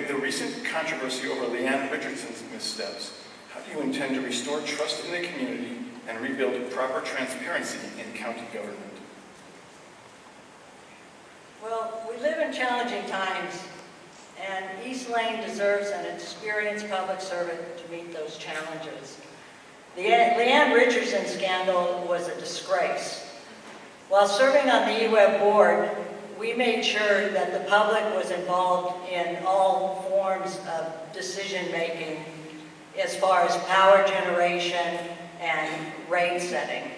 Amid the recent controversy over Leann Richardson's missteps, how do you intend to restore trust in the community and rebuild proper transparency in county government? Well, we live in challenging times, and East Lane deserves an experienced public servant to meet those challenges. The Leann Richardson scandal was a disgrace. While serving on the EWEB board, we made sure that the public was involved in all forms of decision-making as far as power generation and rate setting.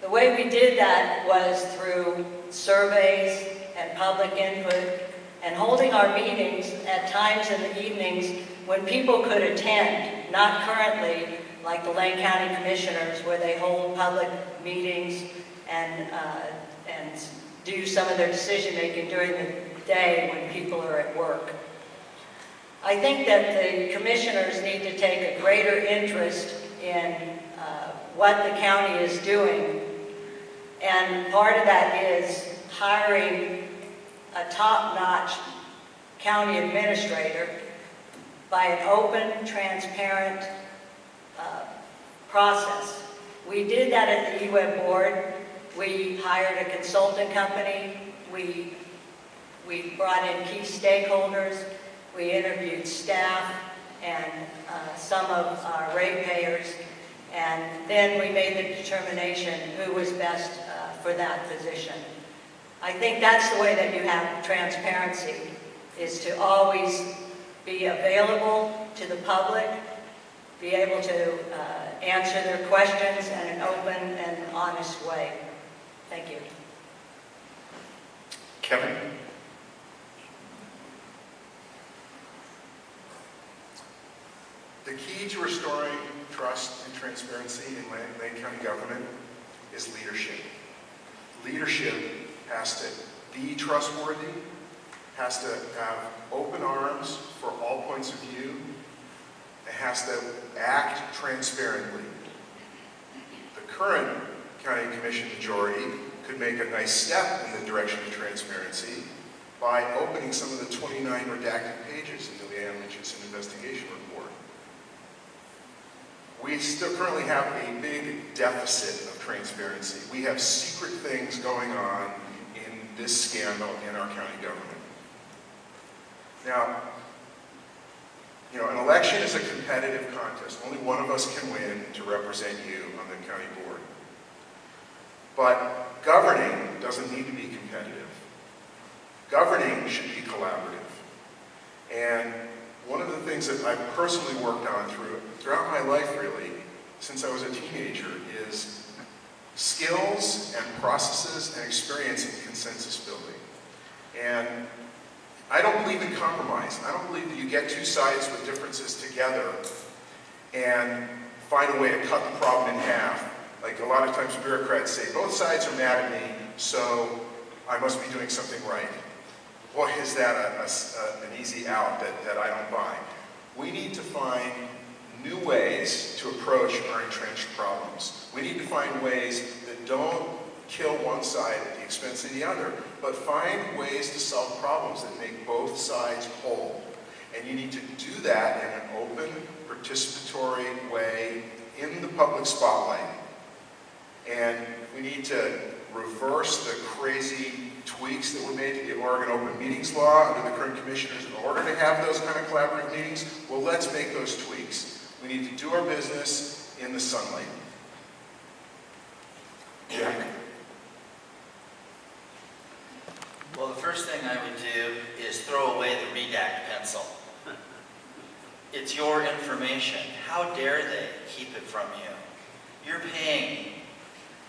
The way we did that was through surveys and public input and holding our meetings at times in the evenings when people could attend, not currently like the Lane County Commissioners where they hold public meetings and do some of their decision-making during the day when people are at work. I think that the commissioners need to take a greater interest in what the county is doing, and part of that is hiring a top-notch county administrator by an open, transparent process. We did that at the EWEB board. We hired a consultant company. We brought in key stakeholders. We interviewed staff and some of our ratepayers, and then we made the determination who was best for that position. I think that's the way that you have transparency, is to always be available to the public, be able to answer their questions in an open and honest way. Thank you. Kevin? The key to restoring trust and transparency in Lane County government is leadership. Leadership has to be trustworthy, has to have open arms for all points of view, it has to act transparently. The current county commission majority could make a nice step in the direction of transparency by opening some of the 29 redacted pages in the Leann Richardson investigation report. We still currently have a big deficit of transparency. We have secret things going on in this scandal in our county government. Now, an election is a competitive contest. Only one of us can win to represent you on the county board. But governing doesn't need to be competitive. Governing should be collaborative. And one of the things that I've personally worked on throughout my life, really, since I was a teenager, is skills and processes and experience in consensus building. And I don't believe in compromise. I don't believe that you get two sides with differences together and find a way to cut the problem in half. Like a lot of times bureaucrats say, both sides are mad at me, so I must be doing something right. Boy, is that an easy out that I don't buy. We need to find new ways to approach our entrenched problems. We need to find ways that don't kill one side at the expense of the other, but find ways to solve problems that make both sides whole. And you need to do that in an open, participatory way in the public spotlight. And we need to reverse the crazy tweaks that were made to the Oregon Open Meetings Law under the current commissioners in order to have those kind of collaborative meetings. Well, let's make those tweaks. We need to do our business in the sunlight. Jack? Well, the first thing I would do is throw away the redact pencil. It's your information. How dare they keep it from you? You're paying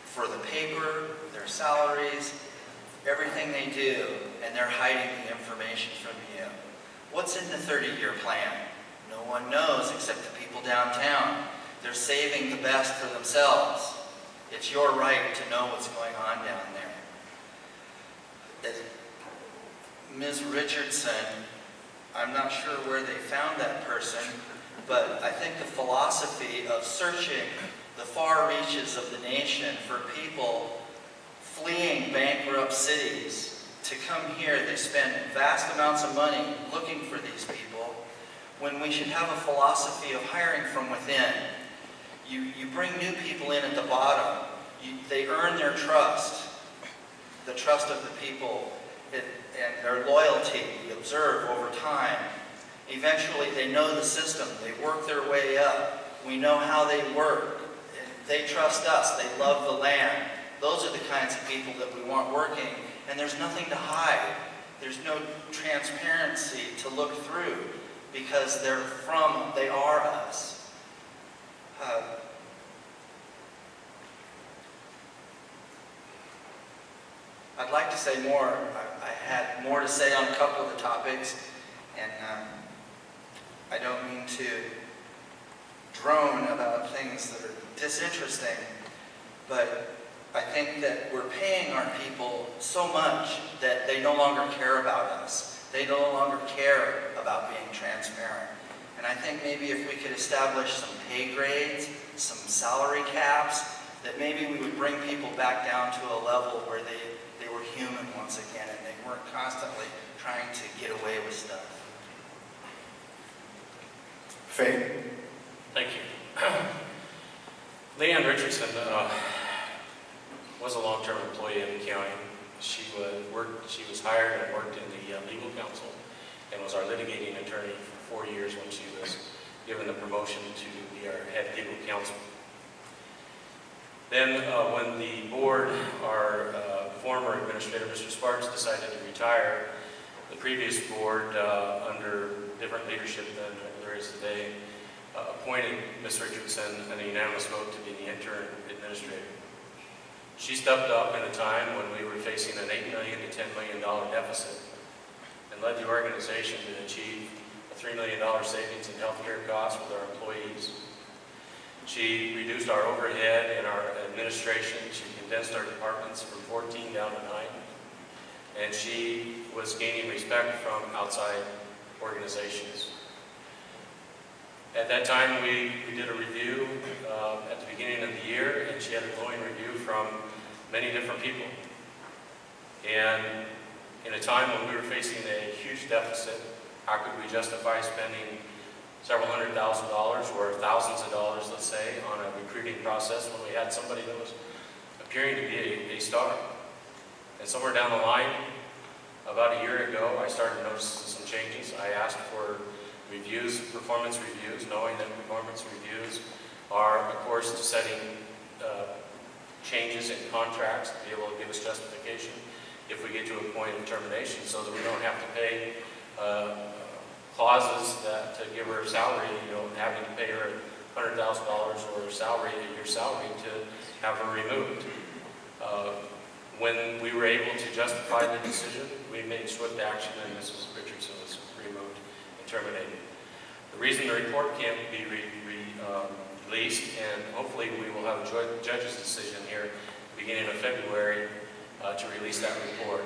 for the paper, their salaries, everything they do, and they're hiding the information from you. What's in the 30-year plan? No one knows except the people downtown. They're saving the best for themselves. It's your right to know what's going on down there. Ms. Richardson, I'm not sure where they found that person, but I think the philosophy of searching the far reaches of the nation for people fleeing bankrupt cities to come here, they spend vast amounts of money looking for these people, when we should have a philosophy of hiring from within. You bring new people in at the bottom. They earn their trust, the trust of the people, and their loyalty, observe over time. Eventually, they know the system. They work their way up. We know how they work. And they trust us. They love the land. Those are the kinds of people that we want working, and there's nothing to hide. There's no transparency to look through, because they are us. I'd like to say more. I had more to say on a couple of the topics, and I don't mean to drone about things that are disinteresting, but I think that we're paying our people so much that they no longer care about us. They no longer care about being transparent. And I think maybe if we could establish some pay grades, some salary caps, that maybe we would bring people back down to a level where they were human once again, and they weren't constantly trying to get away with stuff. Faye? Thank you. Leann Richardson was a long-term employee of the county. She was hired and worked in the legal counsel and was our litigating attorney for 4 years when she was given the promotion to be our head legal counsel. Then when the board, our former administrator, Mr. Sparks, decided to retire, the previous board, under different leadership than there is today, appointed Ms. Richardson in a unanimous vote to be the interim administrator. She stepped up in a time when we were facing an $8 million to $10 million deficit and led the organization to achieve a $3 million savings in healthcare costs with our employees. She reduced our overhead and our administration. She condensed our departments from 14 down to 9. And she was gaining respect from outside organizations. At that time, we did a review at the beginning of the year, and she had a glowing review from many different people. And in a time when we were facing a huge deficit, how could we justify spending several $100,000 or thousands of dollars, let's say, on a recruiting process when we had somebody that was appearing to be a star? And somewhere down the line, about a year ago, I started noticing some changes. I asked for reviews, performance reviews, knowing that performance reviews are, of course, to setting changes in contracts to be able to give us justification if we get to a point of termination, so that we don't have to pay clauses that to give her a salary, having to pay her $100,000 or salary, a year's salary, to have her removed. When we were able to justify the decision, we made swift action, and Mrs. Richardson was removed and terminated. The reason the report can't be released, and hopefully we will have a judge's decision here beginning of February to release that report,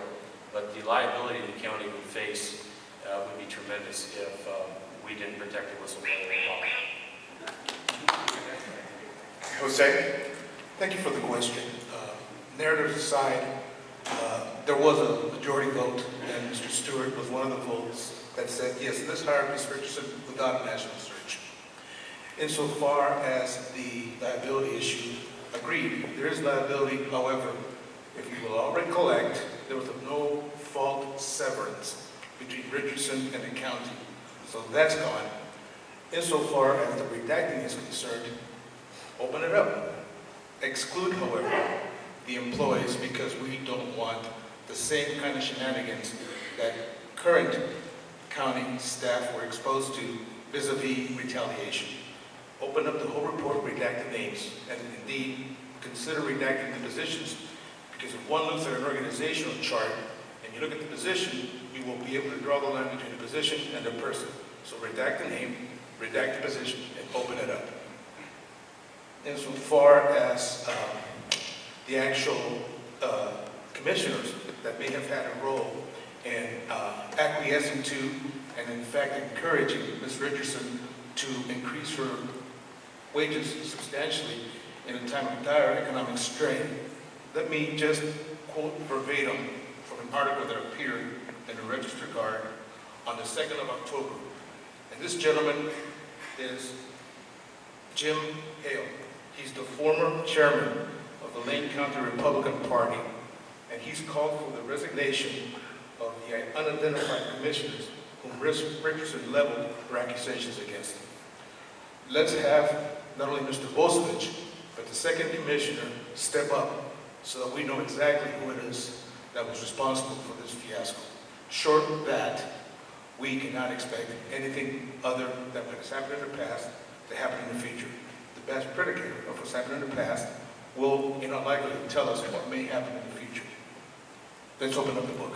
but the liability the county would face would be tremendous if we didn't protect the whistleblower law. Jose? Thank you for the question. Narrative aside, there was a majority vote, and Mr. Stewart was one of the votes that said, yes, let's hire Ms. Richardson without a national search. Insofar as the liability issue, agreed, there is liability. However, if you will all recollect, there was a no-fault severance between Richardson and the county. So that's gone. Insofar as the redacting is concerned, open it up. Exclude, however, the employees, because we don't want the same kind of shenanigans that current county staff were exposed to vis-a-vis retaliation. Open up the whole report, redact the names, and indeed consider redacting the positions, because if one looks at an organizational chart and you look at the position, you will be able to draw the line between the position and the person. So redact the name, redact the position, and open it up. Insofar as the actual commissioners that may have had a role in acquiescing to and in fact encouraging Ms. Richardson to increase her wages substantially in a time of dire economic strain, let me just quote verbatim from an article that appeared in the Register Guard on the 2nd of October. And this gentleman is Jim Hale. He's the former chairman of the Lane County Republican Party, and he's called for the resignation of the unidentified commissioners whom Richardson leveled her accusations against him. Let's have not only Mr. Bosevich, but the second commissioner step up so that we know exactly who it is that was responsible for this fiasco. Short of that, we cannot expect anything other than what has happened in the past to happen in the future. The best predicator of what's happened in the past will, in all likelihood, tell us what may happen in the future. Let's open up the book.